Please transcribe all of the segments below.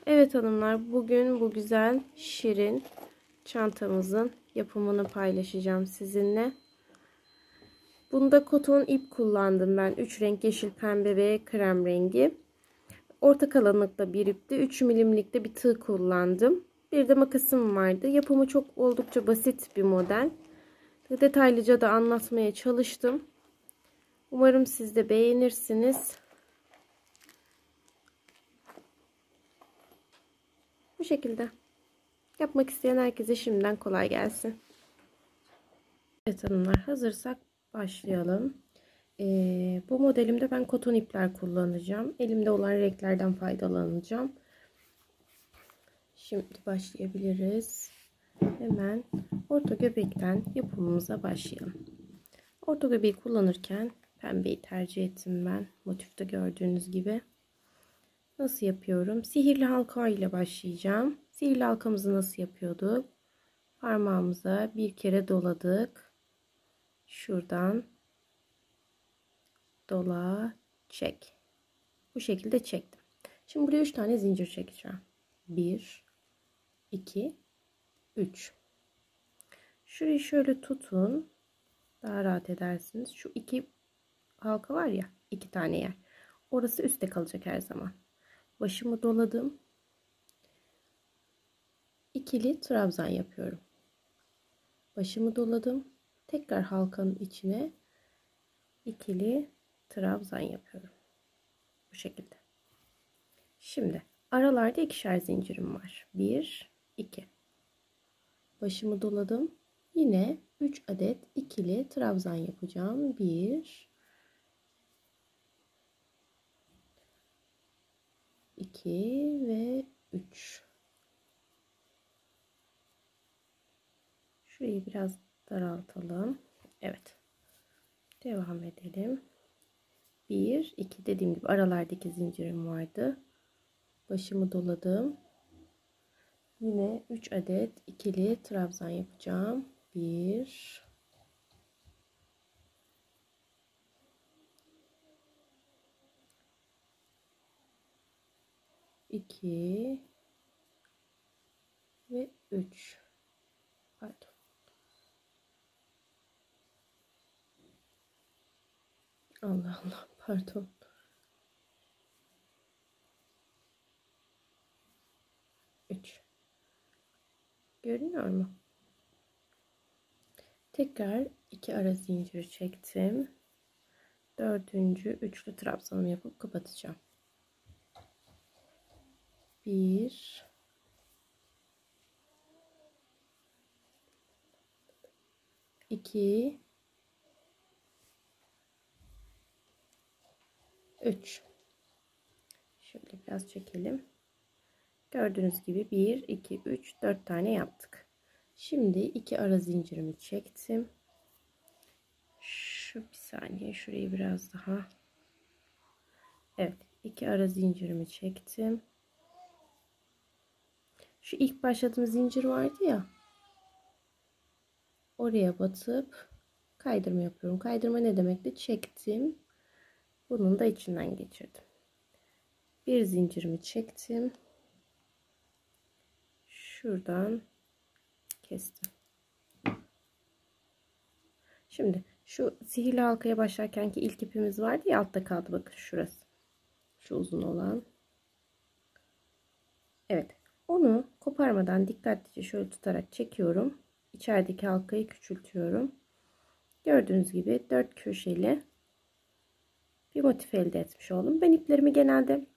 Evet hanımlar, bugün bu güzel şirin çantamızın yapımını paylaşacağım sizinle. Bunda koton ip kullandım ben. 3 renk, yeşil, pembe ve krem rengi. Orta kalınlıkta bir ipti. 3 milimlikte bir tığ kullandım. Bir de makasım vardı. Yapımı çok oldukça basit bir model. Detaylıca da anlatmaya çalıştım. Umarım siz de beğenirsiniz. Bu şekilde. Yapmak isteyen herkese şimdiden kolay gelsin. Evet hanımlar, hazırsak başlayalım. Bu modelimde ben koton ipler kullanacağım. Elimde olan renklerden faydalanacağım. Şimdi başlayabiliriz. Hemen orta göbekten yapımımıza başlayalım. Orta göbeği kullanırken pembeyi tercih ettim ben. Motifte gördüğünüz gibi. Nasıl yapıyorum? Sihirli halka ile başlayacağım. Sihirli halkamızı nasıl yapıyorduk? Parmağımıza bir kere doladık. Şuradan dola, çek. Bu şekilde çektim. Şimdi buraya 3 tane zincir çekeceğim. 1, 2, 3. Şurayı şöyle tutun. Daha rahat edersiniz. Şu 2 halka var ya, 2 tane yer. Orası üstte kalacak her zaman. Başımı doladım. İkili trabzan yapıyorum. Başımı doladım. Tekrar halkanın içine ikili trabzan yapıyorum. Bu şekilde. Şimdi aralarda ikişer zincirim var. 1, 2. Başımı doladım. Yine 3 adet ikili trabzan yapacağım. 1, 2 ve 3. Şurayı biraz daraltalım. Evet. Devam edelim. 1, 2 dediğim gibi aralardaki zincirim vardı. Başımı doladım. Yine 3 adet ikili trabzan yapacağım. 1, 2 ve 3. Pardon. Allah Allah, pardon. 3. Görünüyor mu? Tekrar 2 ara zincir çektim. Dördüncü üçlü trabzanımı yapıp kapatacağım. 1, 2, 3. Şöyle biraz çekelim. Gördüğünüz gibi 1, 2, 3, 4 tane yaptık. Şimdi 2 ara zincirimi çektim. Şu bir saniye, şurayı biraz daha. Evet, 2 ara zincirimi çektim. Şu ilk başladığım zincir vardı ya. Oraya batıp kaydırma yapıyorum. Kaydırma ne demekti? Çektim. Bunun da içinden geçirdim. Bir zincirimi çektim. Şuradan kestim. Şimdi şu sihirli halkaya başlarkenki ilk ipimiz vardı ya, altta kaldı, bakın şurası. Şu uzun olan. Evet. Onu koparmadan dikkatlice şöyle tutarak çekiyorum. İçerideki halkayı küçültüyorum. Gördüğünüz gibi 4 köşeli bir motif elde etmiş oldum. Ben iplerimi genelde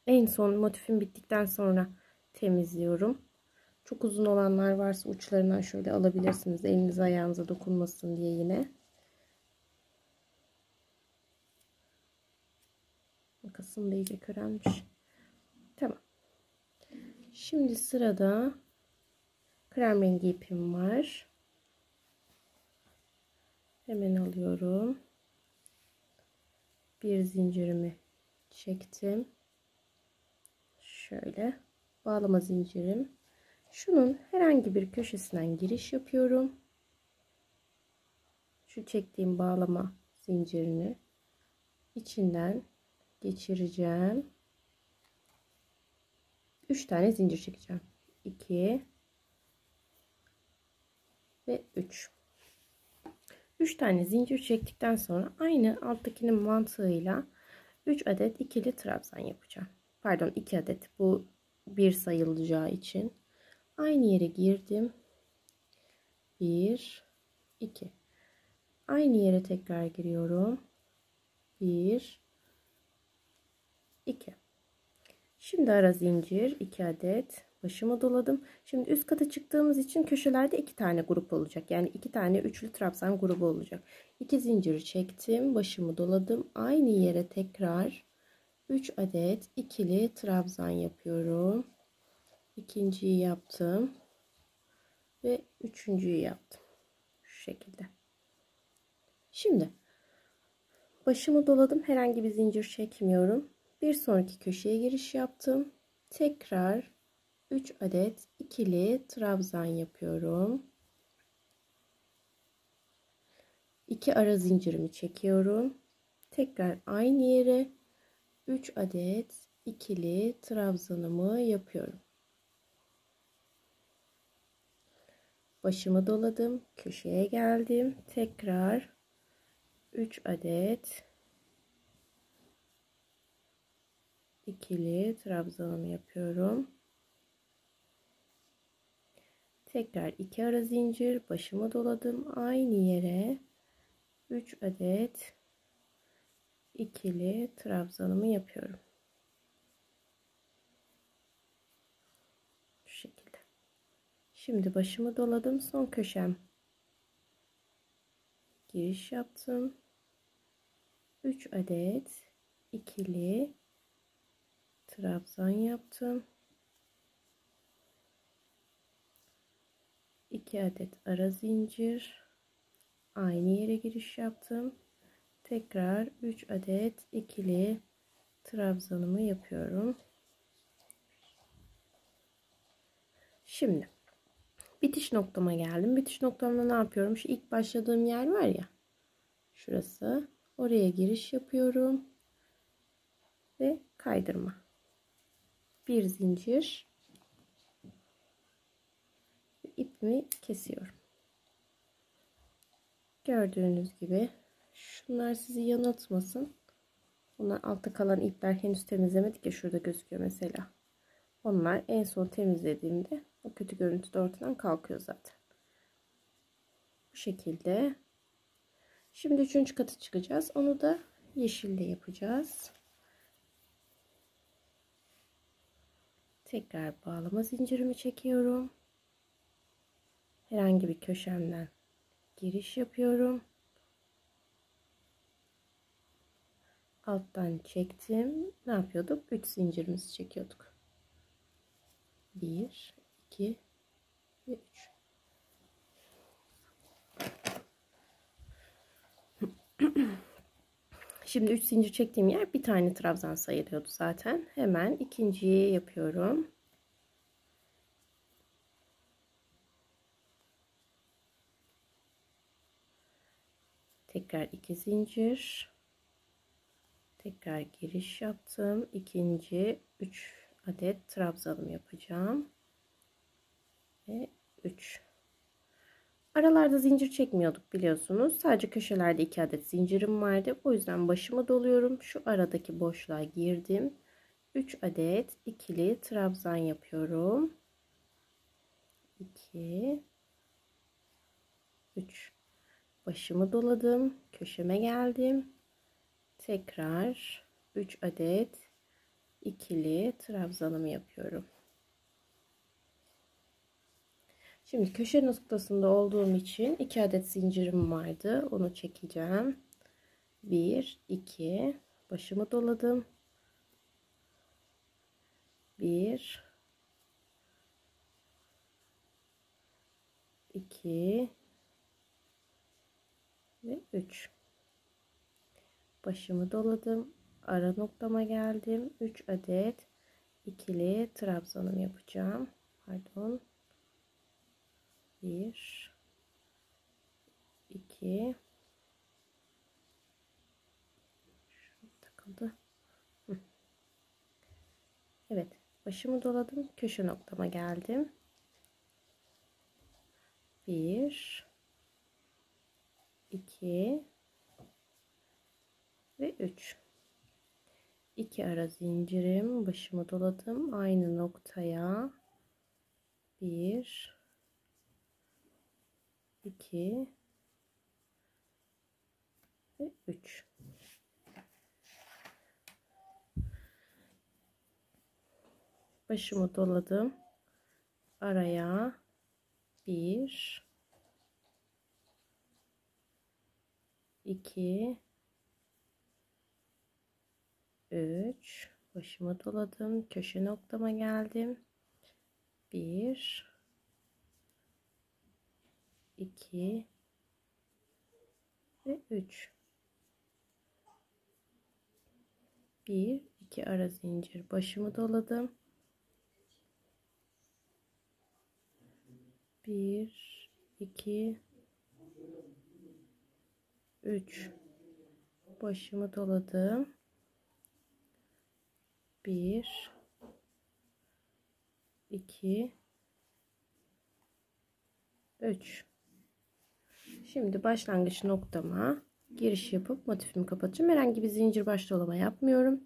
en son motifim bittikten sonra temizliyorum. Çok uzun olanlar varsa uçlarından şöyle alabilirsiniz. Eliniz ayağınıza dokunmasın diye yine. Makasım da iyice körelmiş. Tamam. Şimdi sırada krem rengi ipim var. Hemen alıyorum. Bir zincirimi çektim. Şöyle bağlama zincirim. Şunun herhangi bir köşesinden giriş yapıyorum. Şu çektiğim bağlama zincirini içinden geçireceğim. 3 tane zincir çekeceğim. 2 ve 3. 3 tane zincir çektikten sonra aynı alttakinin mantığıyla 3 adet ikili trabzan yapacağım. Pardon, 2 adet, bu 1 sayılacağı için. Aynı yere girdim. 1 2. Aynı yere tekrar giriyorum. 1 2. Şimdi ara zincir 2 adet, başımı doladım. Şimdi üst kata çıktığımız için köşelerde 2 tane grup olacak. Yani 2 tane üçlü trabzan grubu olacak. 2 zinciri çektim, başımı doladım. Aynı yere tekrar 3 adet ikili trabzan yapıyorum. İkinciyi yaptım ve üçüncüyü yaptım. Şu şekilde. Şimdi başımı doladım. Herhangi bir zincir çekmiyorum. Bir sonraki köşeye giriş yaptım. Tekrar 3 adet ikili trabzan yapıyorum. 2 ara zincirimi çekiyorum. Tekrar aynı yere 3 adet ikili trabzanımı yapıyorum. Başımı doladım. Köşeye geldim. Tekrar 3 adet ikili trabzanımı yapıyorum. Tekrar 2 ara zincir, başımı doladım. Aynı yere 3 adet ikili trabzanımı yapıyorum. Şu şekilde. Şimdi başımı doladım. Son köşem. Giriş yaptım. 3 adet ikili trabzan yaptım. 2 adet ara zincir. Aynı yere giriş yaptım. Tekrar 3 adet ikili trabzanımı yapıyorum. Şimdi bitiş noktama geldim. Bitiş noktamda ne yapıyorum? Şu ilk başladığım yer var ya. Şurası. Oraya giriş yapıyorum. Ve kaydırma. Bir zincir. İpimi kesiyorum. Gördüğünüz gibi şunlar sizi yanıltmasın. Bunlar altta kalan ipler, henüz temizlemedik ya, şurada gözüküyor mesela. Onlar en son temizlediğimde o kötü görüntü de ortadan kalkıyor zaten. Bu şekilde. Şimdi 3. katı çıkacağız. Onu da yeşille yapacağız. Tekrar bağlama zincirimi çekiyorum. Herhangi bir köşemden giriş yapıyorum. Alttan çektim. Ne yapıyorduk? 3 zincirimizi çekiyorduk. 1 2 ve 3. Şimdi 3 zincir çektiğim yer bir tane trabzan sayılıyordu zaten. Hemen ikinciyi yapıyorum. Tekrar 2 zincir. Tekrar giriş yaptım. İkinci 3 adet trabzanım yapacağım. Ve 3. Aralarda zincir çekmiyorduk biliyorsunuz. Sadece köşelerde 2 adet zincirim vardı. O yüzden başımı doluyorum. Şu aradaki boşluğa girdim. 3 adet ikili trabzan yapıyorum. 2 3. Başımı doladım. Köşeme geldim. Tekrar 3 adet ikili trabzanımı yapıyorum. Şimdi köşe noktasında olduğum için 2 adet zincirim vardı. Onu çekeceğim. 1 2. Başımı doladım. 1 2 ve 3. Başımı doladım. Ara noktama geldim. 3 adet ikili trabzanım yapacağım. Pardon. 1 2 takıldı. Evet, başımı doladım, köşe noktama geldim. 1 2 ve 3. 2 ara zincirim, başımı doladım, aynı noktaya 1 2 ve 3. Başımı doladım, araya 1 2 3, başımı doladım, köşe noktama geldim. 1 2 ve 3. 1 2 ara zincir, başımı doladım. 1 2 3, başımı doladım. 1 2 3. Şimdi başlangıç noktama giriş yapıp motifimi kapatacağım. Herhangi bir zincir baş dolama yapmıyorum.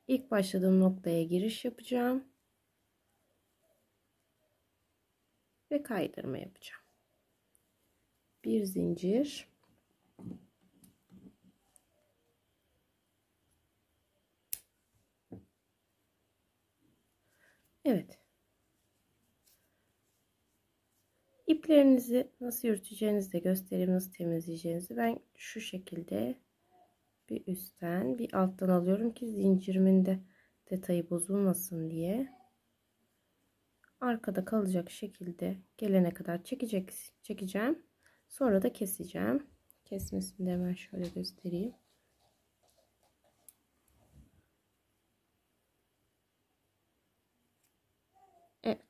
İlk başladığım noktaya giriş yapacağım ve kaydırma yapacağım. Bir zincir, evet. İplerinizi nasıl yürüteceğinizi de göstereyim, nasıl temizleyeceğinizi. Ben şu şekilde bir üstten bir alttan alıyorum ki zincirimin de detayı bozulmasın diye. Arkada kalacak şekilde gelene kadar çekeceğim. Sonra da keseceğim. Kesmesini de hemen şöyle göstereyim. Evet.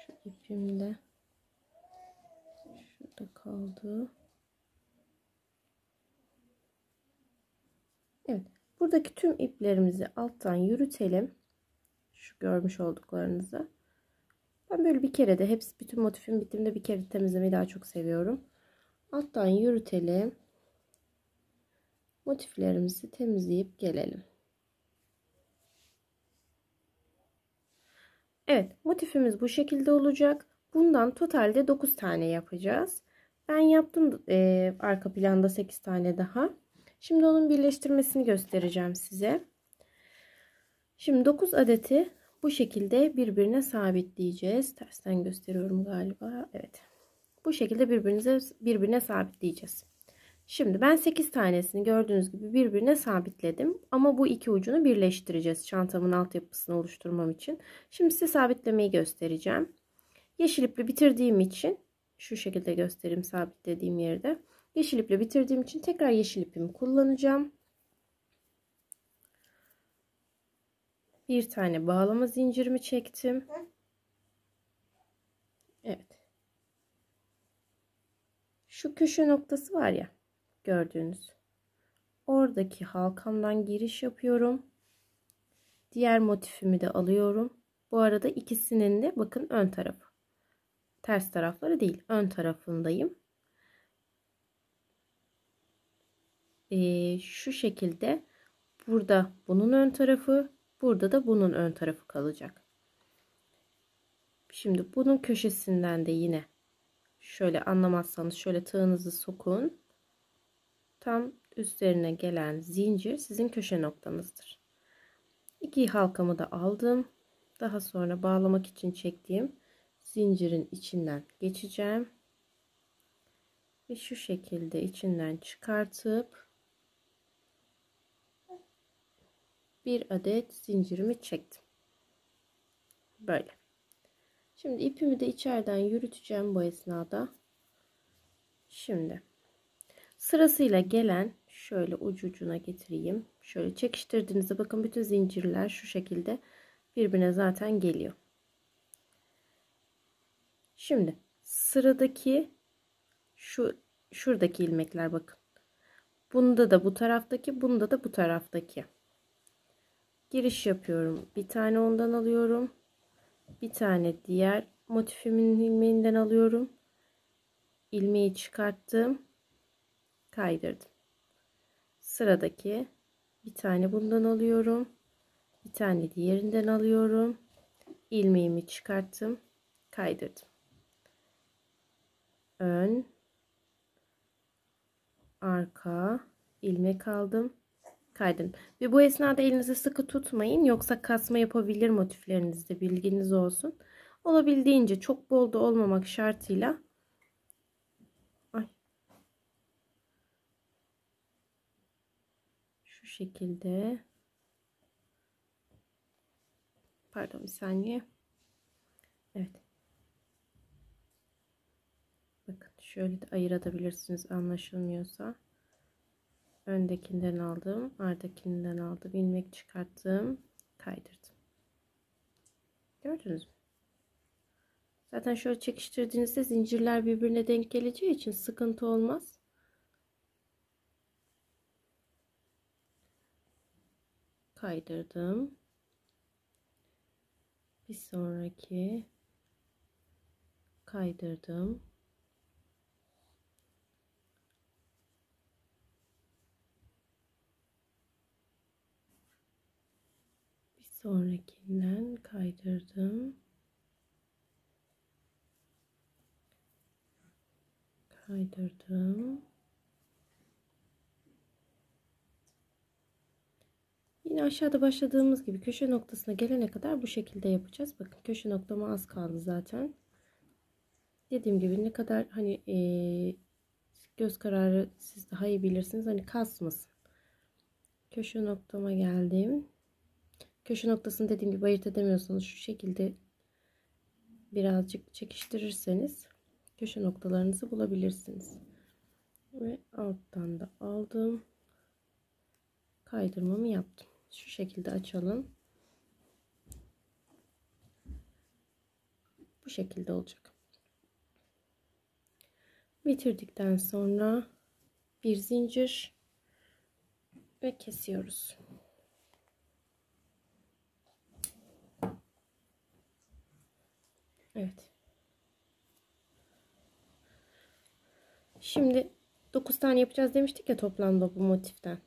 Şu ipim de şurada kaldı. Evet. Buradaki tüm iplerimizi alttan yürütelim. Şu görmüş olduklarınızı. Ben böyle bir kere de bütün motifim bittiğinde bir kere temizlemeyi daha çok seviyorum. Alttan yürütelim. Motiflerimizi temizleyip gelelim. Evet, motifimiz bu şekilde olacak. Bundan totalde 9 tane yapacağız. Ben yaptım arka planda 8 tane daha. Şimdi onun birleştirmesini göstereceğim size. Şimdi 9 adeti bu şekilde birbirine sabitleyeceğiz. Tersten gösteriyorum galiba. Evet. Bu şekilde birbirine sabitleyeceğiz. Şimdi ben 8 tanesini gördüğünüz gibi birbirine sabitledim. Ama bu iki ucunu birleştireceğiz çantamın altyapısını oluşturmam için. Şimdi size sabitlemeyi göstereceğim. Yeşil iple bitirdiğim için şu şekilde göstereyim sabitlediğim yerde. Yeşil iple bitirdiğim için tekrar yeşil ipimi kullanacağım. Bir tane bağlama zincirimi çektim. Evet. Şu köşe noktası var ya, gördüğünüz. Oradaki halkamdan giriş yapıyorum. Diğer motifimi de alıyorum. Bu arada ikisinin de bakın ön tarafı. Ters tarafları değil, ön tarafındayım. Şu şekilde burada bunun ön tarafı, burada da bunun ön tarafı kalacak. Şimdi bunun köşesinden de yine şöyle, anlamazsanız şöyle tığınızı sokun. Tam üstlerine gelen zincir sizin köşe noktanızdır. İki halkamı da aldım. Daha sonra bağlamak için çektiğim zincirin içinden geçeceğim. Ve şu şekilde içinden çıkartıp bir adet zincirimi çektim. Böyle. Şimdi ipimi de içeriden yürüteceğim bu esnada. Şimdi sırasıyla gelen şöyle ucuna getireyim. Şöyle çekiştirdiğinizde bakın bütün zincirler şu şekilde birbirine zaten geliyor. Şimdi sıradaki şuradaki ilmekler bakın. Bunda da bu taraftaki, bunda da bu taraftaki. Giriş yapıyorum. Bir tane ondan alıyorum. Bir tane diğer motifimin ilmeğinden alıyorum. İlmeği çıkarttım. Kaydırdım. Sıradaki bir tane bundan alıyorum. Bir tane diğerinden alıyorum. İlmeğimi çıkarttım. Kaydırdım. Ön, arka, ilmek aldım. Kaydırdım. Ve bu esnada elinizi sıkı tutmayın. Yoksa kasma yapabilir motiflerinizde. Bilginiz olsun. Olabildiğince çok bol da olmamak şartıyla şu şekilde, pardon bir saniye. Evet. Bakın şöyle de ayırabilirsiniz anlaşılmıyorsa. Öndekinden aldım, ardakinden aldım, ilmek çıkarttım, kaydırdım. Gördünüz mü? Zaten şöyle çekiştirdiğinizde zincirler birbirine denk geleceği için sıkıntı olmaz. Kaydırdım. Bir sonraki kaydırdım. Bir sonrakinden kaydırdım. Kaydırdım. Yine aşağıda başladığımız gibi köşe noktasına gelene kadar bu şekilde yapacağız. Bakın köşe noktama az kaldı zaten. Dediğim gibi ne kadar hani göz kararı siz daha iyi bilirsiniz. Hani kasmasın. Köşe noktama geldim. Köşe noktasını dediğim gibi ayırt edemiyorsanız şu şekilde birazcık çekiştirirseniz köşe noktalarınızı bulabilirsiniz. Ve alttan da aldım. Kaydırmamı yaptım. Şu şekilde açalım. Bu şekilde olacak. Bitirdikten sonra bir zincir ve kesiyoruz. Evet. Şimdi 9 tane yapacağız demiştik ya toplamda bu motiften.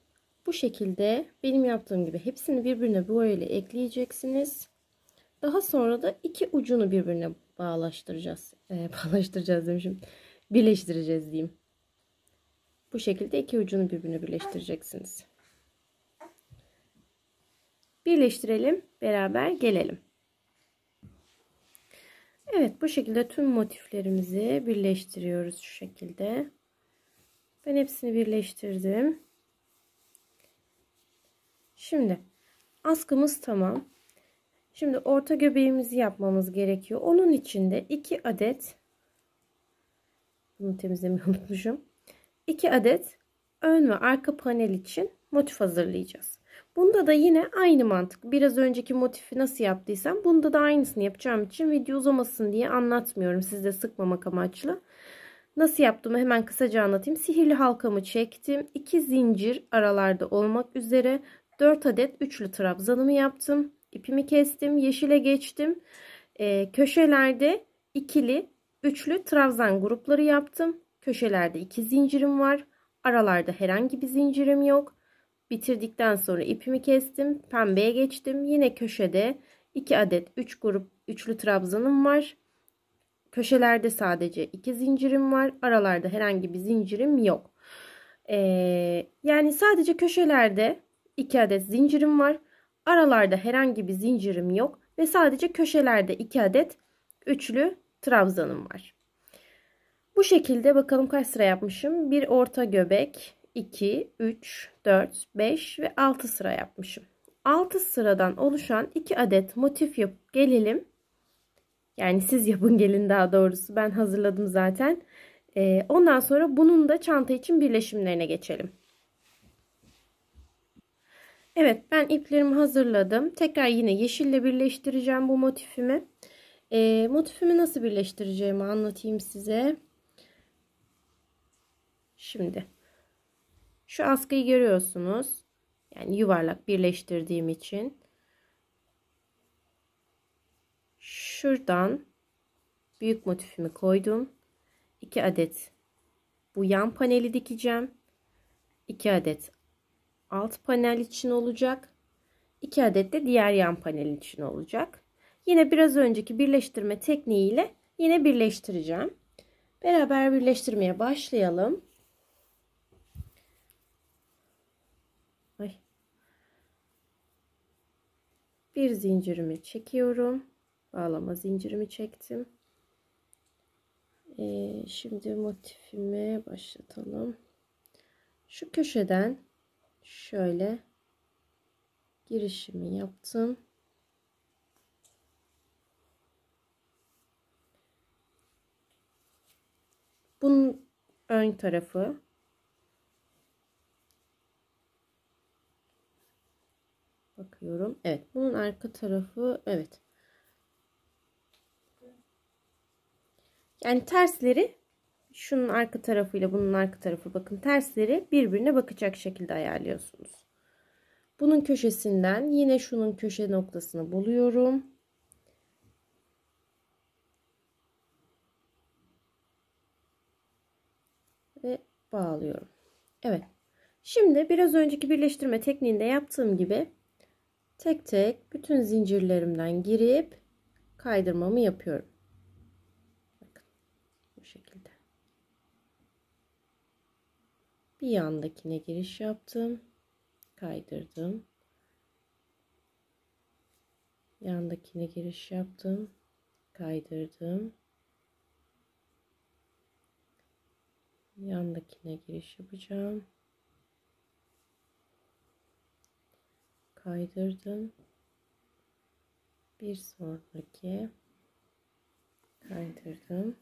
Bu şekilde benim yaptığım gibi hepsini birbirine böyle ekleyeceksiniz. Daha sonra da iki ucunu birbirine bağlaştıracağız. Bağlaştıracağız demişim. Birleştireceğiz diyeyim. Bu şekilde iki ucunu birbirine birleştireceksiniz. Birleştirelim, beraber gelelim. Evet, bu şekilde tüm motiflerimizi birleştiriyoruz şu şekilde. Ben hepsini birleştirdim. Şimdi askımız tamam. Şimdi orta göbeğimizi yapmamız gerekiyor. Onun için de 2 adet, bunu temizlemeyi unutmuşum. 2 adet ön ve arka panel için motif hazırlayacağız. Bunda da yine aynı mantık. Biraz önceki motifi nasıl yaptıysam bunda da aynısını yapacağım için video uzamasın diye anlatmıyorum. Sizi de sıkmamak amaçlı. Nasıl yaptığımı hemen kısaca anlatayım. Sihirli halkamı çektim. 2 zincir aralarda olmak üzere 4 adet üçlü trabzanımı yaptım. İpimi kestim. Yeşile geçtim. Köşelerde ikili, üçlü trabzan grupları yaptım. Köşelerde 2 zincirim var. Aralarda herhangi bir zincirim yok. Bitirdikten sonra ipimi kestim. Pembeye geçtim. Yine köşede 2 adet 3 grup üçlü trabzanım var. Köşelerde sadece 2 zincirim var. Aralarda herhangi bir zincirim yok. Yani sadece köşelerde 2 adet zincirim var. Aralarda herhangi bir zincirim yok. Ve sadece köşelerde 2 adet üçlü trabzanım var. Bu şekilde bakalım kaç sıra yapmışım. Bir orta göbek, 2, 3, 4, 5 ve 6 sıra yapmışım. 6 sıradan oluşan 2 adet motif yapıp gelelim. Yani siz yapın gelin daha doğrusu. Ben hazırladım zaten. Ondan sonra bunun da çanta için birleşimlerine geçelim. Evet, ben iplerimi hazırladım. Tekrar yine yeşille birleştireceğim bu motifimi. Motifimi nasıl birleştireceğimi anlatayım size. Şimdi Şu askıyı görüyorsunuz. Yani yuvarlak birleştirdiğim için. Şuradan büyük motifimi koydum. 2 adet bu yan paneli dikeceğim. 2 adet alt panel için olacak. 2 adet de diğer yan panel için olacak. Yine biraz önceki birleştirme tekniğiyle yine birleştireceğim. Beraber birleştirmeye başlayalım. Bir zincirimi çekiyorum. Bağlama zincirimi çektim. Şimdi motifimi başlatalım. Şu köşeden şöyle girişimi yaptım. Bunun ön tarafı, bakıyorum. Evet, bunun arka tarafı, evet. Yani tersleri, şunun arka tarafıyla bunun arka tarafı, bakın tersleri birbirine bakacak şekilde ayarlıyorsunuz. Bunun köşesinden yine şunun köşe noktasını buluyorum. Ve bağlıyorum. Evet. Şimdi biraz önceki birleştirme tekniğinde yaptığım gibi tek tek bütün zincirlerimden girip kaydırmamı yapıyorum. Bakın bu şekilde. Bir yandakine giriş yaptım. Kaydırdım. Yandakine giriş yaptım. Kaydırdım. Yandakine giriş yapacağım. Kaydırdım. Bir sonraki kaydırdım.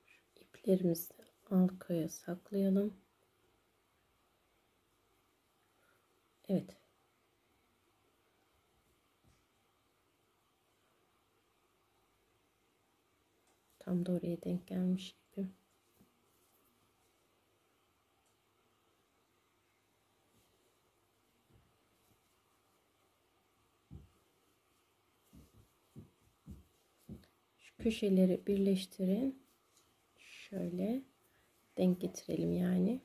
Şu iplerimizi arkaya saklayalım. Evet. Tam da oraya denk gelmiş gibi. Şu köşeleri birleştirin. Şöyle denk getirelim yani.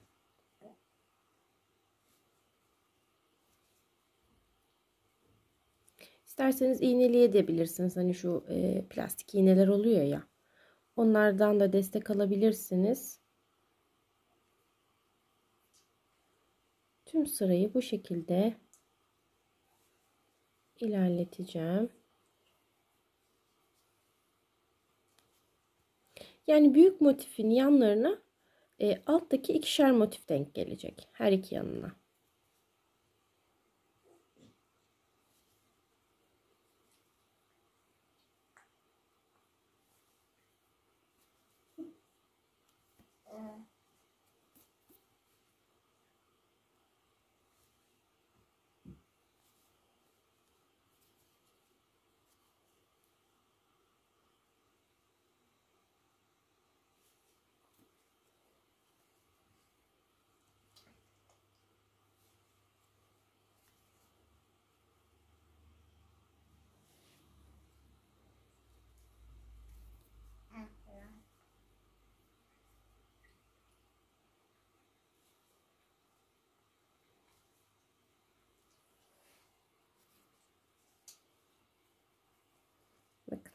İsterseniz iğneleyebilirsiniz. Hani şu plastik iğneler oluyor ya. Onlardan da destek alabilirsiniz. Tüm sırayı bu şekilde ilerleteceğim. Yani büyük motifin yanlarına alttaki ikişer motif denk gelecek. Her iki yanına. Bakın.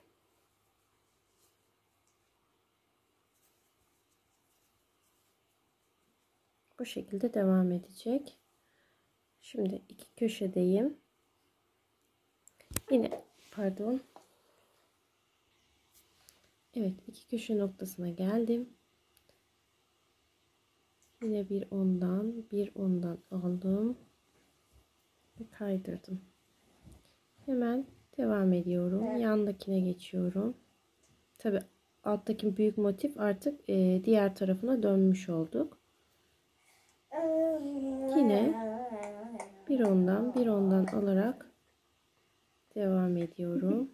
Bu şekilde devam edecek. Şimdi iki köşedeyim. Yine pardon. Evet, iki köşe noktasına geldim. Yine bir ondan aldım ve kaydırdım. Hemen devam ediyorum. Yandakine geçiyorum. Tabi alttaki büyük motif artık diğer tarafına dönmüş olduk. Yine bir ondan alarak devam ediyorum.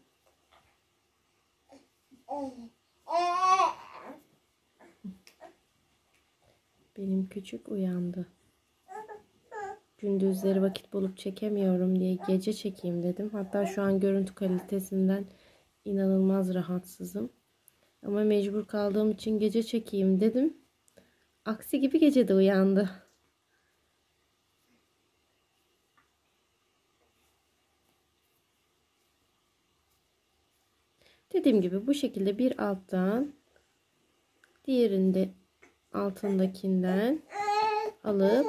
Benim küçük uyandı. Gündüzleri vakit bulup çekemiyorum diye gece çekeyim dedim. Hatta şu an görüntü kalitesinden inanılmaz rahatsızım. Ama mecbur kaldığım için gece çekeyim dedim. Aksi gibi gece de uyandı. Dediğim gibi bu şekilde bir alttan diğerinde altındakinden alıp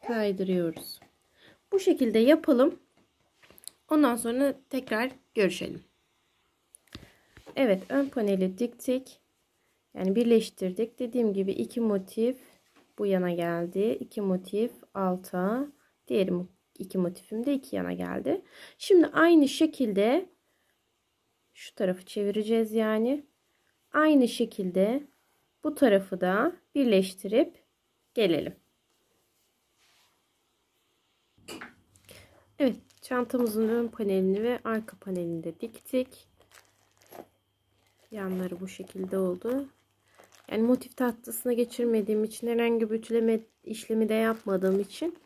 kaydırıyoruz. Bu şekilde yapalım. Ondan sonra tekrar görüşelim. Evet, ön paneli diktik. Yani birleştirdik. Dediğim gibi iki motif bu yana geldi. İki motif alta. Diğer iki motifim de iki yana geldi. Şimdi aynı şekilde şu tarafı çevireceğiz yani. Aynı şekilde bu tarafı da birleştirip gelelim. Evet, çantamızın ön panelini ve arka panelini de diktik. Yanları bu şekilde oldu. Yani motif tahtasına geçirmediğim için, herhangi bir ütüleme işlemi de yapmadığım için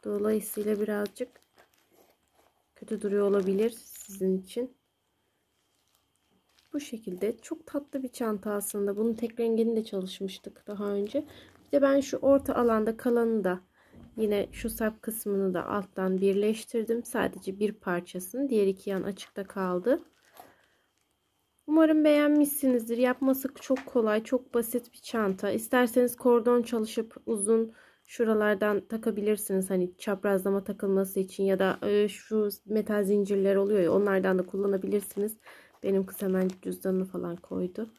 dolayısıyla birazcık kötü duruyor olabilir sizin için. Bu şekilde çok tatlı bir çanta aslında. Bunun tek rengini de çalışmıştık daha önce. Bir de ben şu orta alanda kalanı da yine şu sap kısmını da alttan birleştirdim. Sadece bir parçasını. Diğer iki yan açıkta kaldı. Umarım beğenmişsinizdir. Yapması çok kolay, çok basit bir çanta. İsterseniz kordon çalışıp uzun şuralardan takabilirsiniz. Hani çaprazlama takılması için ya da şu metal zincirler oluyor ya, onlardan da kullanabilirsiniz. Benim kız hemen cüzdanını falan koydu.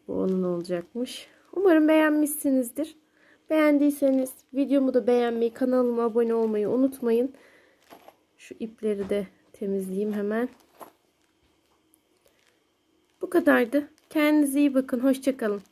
Bu onun olacakmış. Umarım beğenmişsinizdir. Beğendiyseniz videomu da beğenmeyi, kanalıma abone olmayı unutmayın. Şu ipleri de temizleyeyim hemen. Bu kadardı. Kendinize iyi bakın. Hoşça kalın.